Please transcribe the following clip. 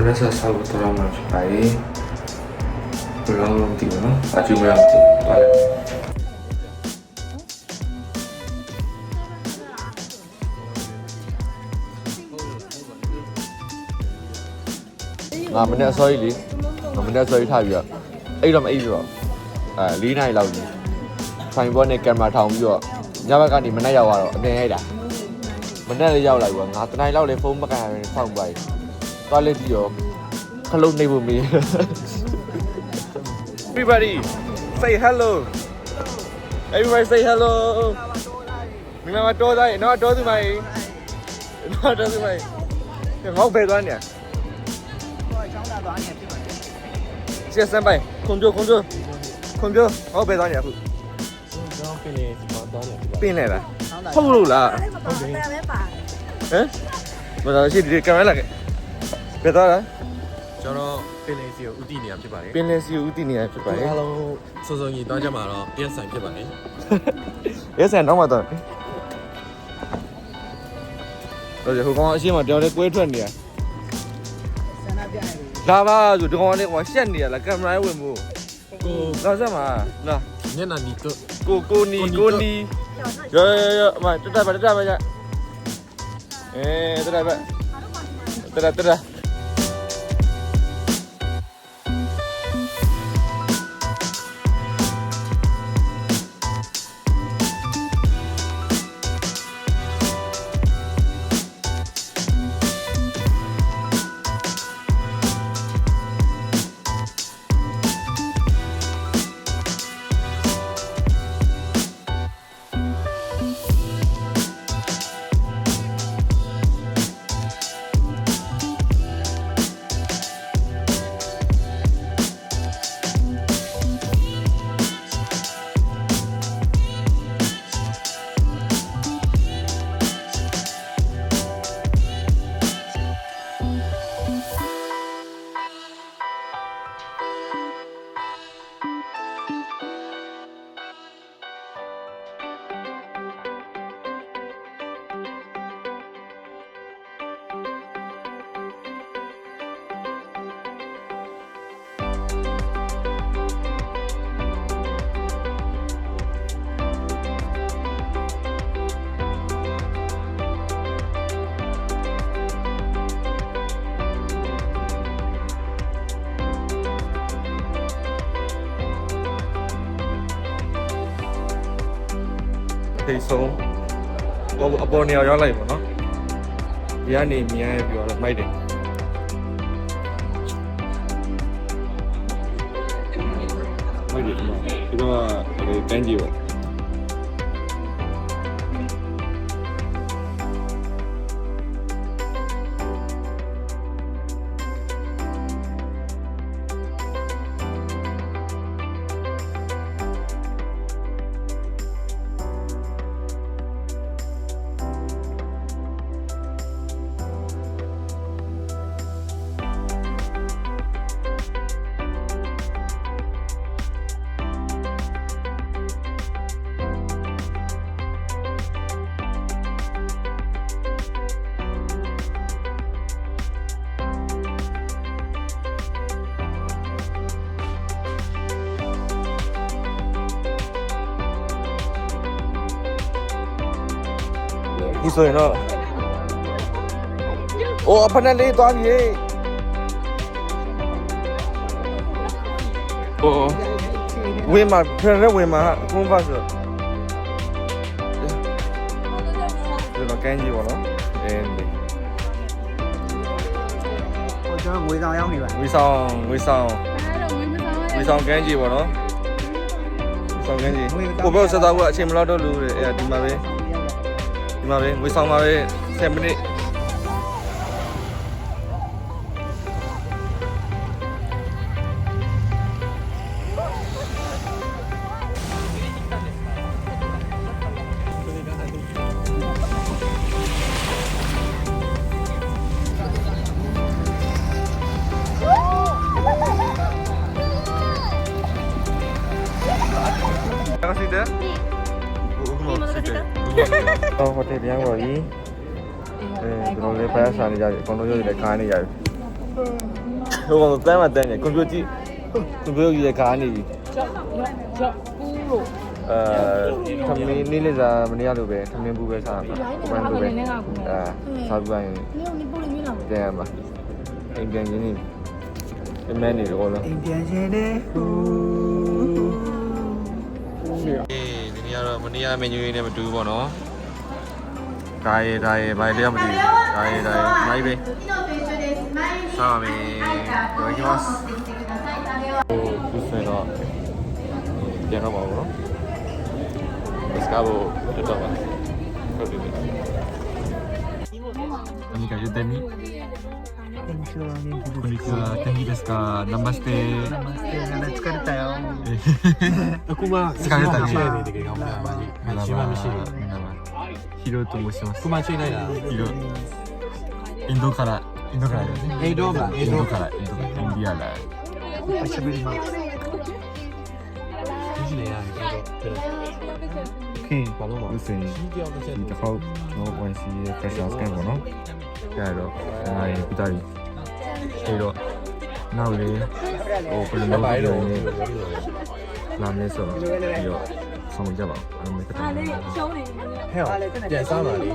Merasa sahabat orang macam belum tiba, aju yang tiba. ငါမနေ့အစောကြီးလေငါမနေ့အစောကြီးထားပြီးတော့အဲ့တော့မအိပ်တော့4နာရီလောက်ကြီးဖိုင်ဘောနဲ့ကင်မရာထောင်ပြီးတော့ညဘက်ကနေမနေ့ရောက်သွားတော့အပြင်ရိုက်တာမနေ့လေးရောက်လာပြီးတော့ငါတနိုင်လောက်လေဖုန်းမကန်ရရင်ဖောက်သွားပြီသွားလိုက်ပြီးတော့ခလုံးနေဖို့မေး Everybody say hello Everybody say hello မင်းမတော်သားနော်တော်သူမိုင်နော်တော်သူမိုင်ငေါ့ပဲသွားနေ谢300空调我别当年不变来了透露了我说是你干嘛了别到了ကျွန်တော်ပင်လယ်စီကိုဥတီနေရဖြစ်ပါတယ်变来是有点年是吧အားလုံးစုံစုံကြီးတောင်းကြမှာတော့ပြန်ဆိုင်ဖြစ်ပါတယ်也是那么多而且后刚先嘛掉的鬼ထွက်နေလာပါဆိုဒီကောင်လေးကွာရှက်နေရလားကင်မရာဝင်ဖို့ကိုလာစမ်းပါနာ ညနာနီတော့ကိုနီရောအမတက်ပါကြတက်ပါထိတ်ဆုံးအပေါ်နေရာရောက်လိုက်ပါနော်ဒီကနေမြင်ရပြီးတော့မိုက်တယ်မိုက်တယ်ဒီတော့ကန်းကြီးပါဒီဆိုရင်တော့အိုးဖက်နဲ့လေးသွားပြီအိုးဝင်မှာဖက်နဲ့ဝင်မှာကုန်းပါဆိုဒီတော့ကန်းကြီးပါနော်ဟိုကျွန်တော်ငွေဆောင်ရောက်နေပါငွေဆောင်ကန်းကြီးပါနော်ငွေဆောင်ကန်းကြီးကိုဘယ်ဆက်သွားဖို့အချိန်မလောက်တော့လို့ဒီမှာပဲဒီမှာပဲငွေဆောင်ပါပဲ7မိနစ်Kasih hotel yang baru ini, kalau lepas sana jadi, kalau jadi dekat ni jadi. ဟိုကောင်တန်းမတန်းနေကွန်ပျူတာကြည့်ကွန်ပျူတာကြီးရဲ့ခါနေပြီ သမင်းနေ့လေးစားမနေ့ကလိုပဲသမင်းဘူးပဲစားမှာဘန်းဘူးပဲစားပြီးရင်ပြန်ရမှာအိမ်ပြန်ရင်းနေအမန်းနေတော့လို့ အိမ်ပြန်ရှင်တဲ့ဟူ ဒီနေ့ကတော့မနေ့ကမင်းကြီးနဲ့မတူဘူးပေါ့နော်ဒါရေဘာလဲမသိဘူးဒါရေမိုက်ပဲစားပါမယ်ပြောကြပါစဟိုဆွေးတော့ပြန်တော့ပါဘူးနော်Pescado de todo. Amiga, yo Demi. အိမ်ကျော်နေဘူး Konnichiwa, Demi desu ka? Namaste. နမစတေငါလည်း疲れたよ အခုမှရှိနေတယ်တကယ်ကောင်းပါပါကြီးမရှိမှမရှိဘူး Hiro to 申します。 ခုမှချိန်လိုက်တာ Hiro。インドからですね。အေးတော့ပါအေး イン တော့ ドから、インドインディアだ。おしゃべります ဒီနေရာအေးတော့ Okay. ဘာလို့မ 要するに、 ဒီကြောက်တစ်ချက် ဒီတစ်ခေါက်ကျွန်တော်ဝန်စီရဲ့ pressure scan ပေါ့နော်။အဲ့တော့အဲဒီပတာရီအဲ့တော့နောက်လေဟိုဘယ်လို ဘာ လုပ် လို့ လဲ လဲ လာမယ်ဆိုတော့ပြီးတော့ဆောင်ကြပါအောင်အဲ့လိုမျိုးတက်တယ် ဟဲ့ပြန်စားပါလေ